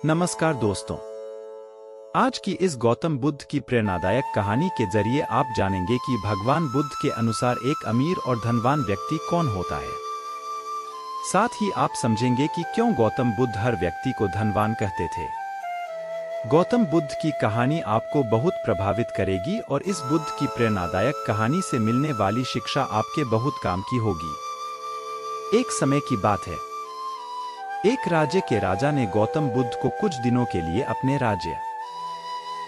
नमस्कार दोस्तों। आज की इस गौतम बुद्ध की प्रेरणादायक कहानी के जरिए आप जानेंगे कि भगवान बुद्ध के अनुसार एक अमीर और धनवान व्यक्ति कौन होता है। साथ ही आप समझेंगे कि क्यों गौतम बुद्ध हर व्यक्ति को धनवान कहते थे। गौतम बुद्ध की कहानी आपको बहुत प्रभावित करेगी और इस बुद्ध की प्रेरणादायक कहानी से मिलने वाली शिक्षा आपके बहुत काम की होगी। एक समय की बात है, एक राज्य के राजा ने गौतम बुद्ध को कुछ दिनों के लिए अपने राज्य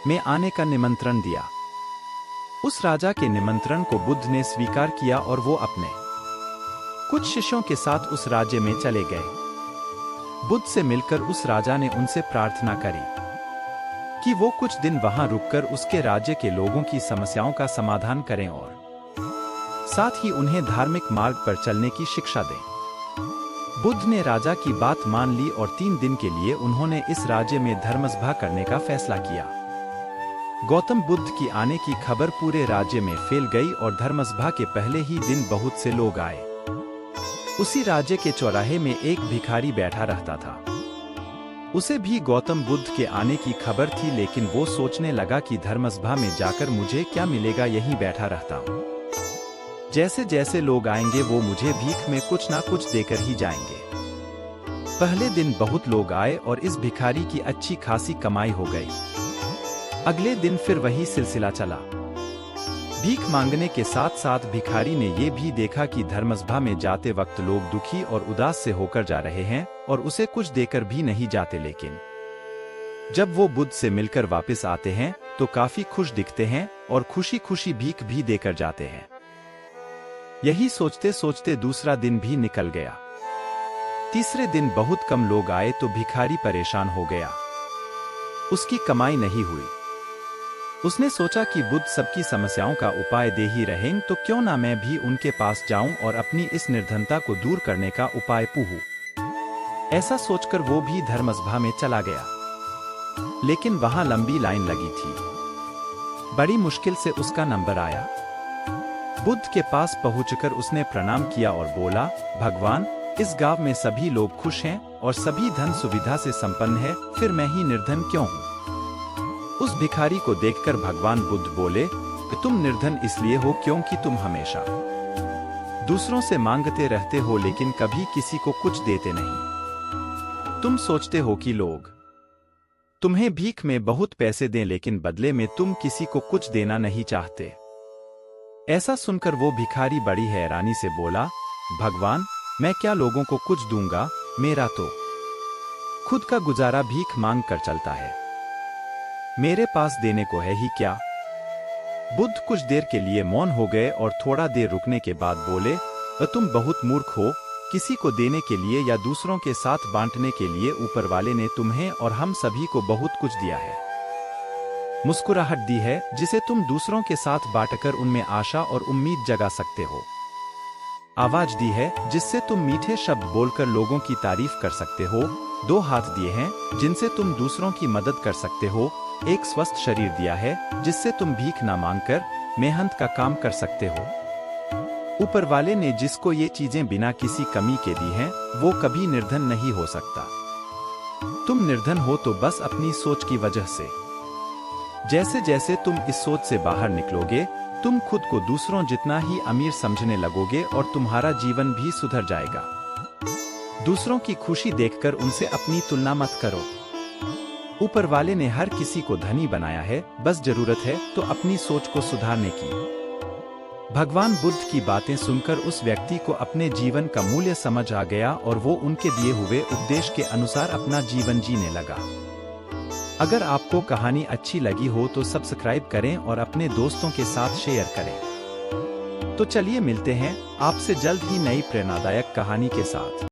में आने का निमंत्रण दिया। उस राजा के निमंत्रण को बुद्ध ने स्वीकार किया और वो अपने कुछ शिष्यों के साथ उस राज्य में चले गए। बुद्ध से मिलकर उस राजा ने उनसे प्रार्थना करी कि वो कुछ दिन वहां रुककर उसके राज्य के लोगों की समस्याओं का समाधान करें और साथ ही उन्हें धार्मिक मार्ग पर चलने की शिक्षा दें। बुद्ध ने राजा की बात मान ली और 3 दिन के लिए उन्होंने इस राज्य में धर्मसभा करने का फैसला किया। गौतम बुद्ध की आने की खबर पूरे राज्य में फैल गई और धर्मसभा के पहले ही दिन बहुत से लोग आए। उसी राज्य के चौराहे में एक भिखारी बैठा रहता था। उसे भी गौतम बुद्ध के आने की खबर थी, लेकिन वो सोचने लगा कि धर्मसभा में जाकर मुझे क्या मिलेगा, यहीं बैठा रहता हूँ। जैसे जैसे लोग आएंगे वो मुझे भीख में कुछ ना कुछ देकर ही जाएंगे। पहले दिन बहुत लोग आए और इस भिखारी की अच्छी खासी कमाई हो गई। अगले दिन फिर वही सिलसिला चला। भीख मांगने के साथ साथ भिखारी ने ये भी देखा कि धर्मसभा में जाते वक्त लोग दुखी और उदास से होकर जा रहे हैं और उसे कुछ देकर भी नहीं जाते, लेकिन जब वो बुद्ध से मिलकर वापस आते हैं तो काफी खुश दिखते हैं और खुशी खुशी भीख भी देकर जाते हैं। यही सोचते सोचते दूसरा दिन भी निकल गया। तीसरे दिन बहुत कम लोग आए तो भिखारी परेशान हो गया। उसकी कमाई नहीं हुई। उसने सोचा कि बुद्ध सबकी समस्याओं का उपाय दे ही रहें, तो क्यों ना मैं भी उनके पास जाऊं और अपनी इस निर्धनता को दूर करने का उपाय पूछूं। ऐसा सोचकर वो भी धर्मसभा में चला गया, लेकिन वहां लंबी लाइन लगी थी। बड़ी मुश्किल से उसका नंबर आया। बुद्ध के पास पहुंचकर उसने प्रणाम किया और बोला, भगवान, इस गांव में सभी लोग खुश हैं और सभी धन सुविधा से संपन्न है, फिर मैं ही निर्धन क्यों हूँ? उस भिखारी को देखकर भगवान बुद्ध बोले, तुम निर्धन इसलिए हो क्योंकि तुम हमेशा दूसरों से मांगते रहते हो लेकिन कभी किसी को कुछ देते नहीं। तुम सोचते हो कि लोग तुम्हें भीख में बहुत पैसे दें, लेकिन बदले में तुम किसी को कुछ देना नहीं चाहते। ऐसा सुनकर वो भिखारी बड़ी हैरानी से बोला, भगवान, मैं क्या लोगों को कुछ दूंगा? मेरा तो खुद का गुजारा भीख मांग कर चलता है। मेरे पास देने को है ही क्या? बुद्ध कुछ देर के लिए मौन हो गए और थोड़ा देर रुकने के बाद बोले, तुम बहुत मूर्ख हो। किसी को देने के लिए या दूसरों के साथ बांटने के लिए ऊपर वाले ने तुम्हें और हम सभी को बहुत कुछ दिया है। मुस्कुराहट दी है जिसे तुम दूसरों के साथ बांटकर उनमें आशा और उम्मीद जगा सकते हो। आवाज दी है जिससे तुम मीठे शब्द बोलकर लोगों की तारीफ कर सकते हो। 2 हाथ दिए हैं जिनसे तुम दूसरों की मदद कर सकते हो। एक स्वस्थ शरीर दिया है जिससे तुम भीख ना मांगकर मेहनत का काम कर सकते हो। ऊपर वाले ने जिसको ये चीजें बिना किसी कमी के दी हैं, वो कभी निर्धन नहीं हो सकता। तुम निर्धन हो तो बस अपनी सोच की वजह से। जैसे जैसे तुम इस सोच से बाहर निकलोगे, तुम खुद को दूसरों जितना ही अमीर समझने लगोगे और तुम्हारा जीवन भी सुधर जाएगा। दूसरों की खुशी देखकर उनसे अपनी तुलना मत करो। ऊपर वाले ने हर किसी को धनी बनाया है, बस जरूरत है तो अपनी सोच को सुधारने की। भगवान बुद्ध की बातें सुनकर उस व्यक्ति को अपने जीवन का मूल्य समझ आ गया और वो उनके दिए हुए उपदेश के अनुसार अपना जीवन जीने लगा। अगर आपको कहानी अच्छी लगी हो तो सब्सक्राइब करें और अपने दोस्तों के साथ शेयर करें। तो चलिए मिलते हैं आपसे जल्द ही नई प्रेरणादायक कहानी के साथ।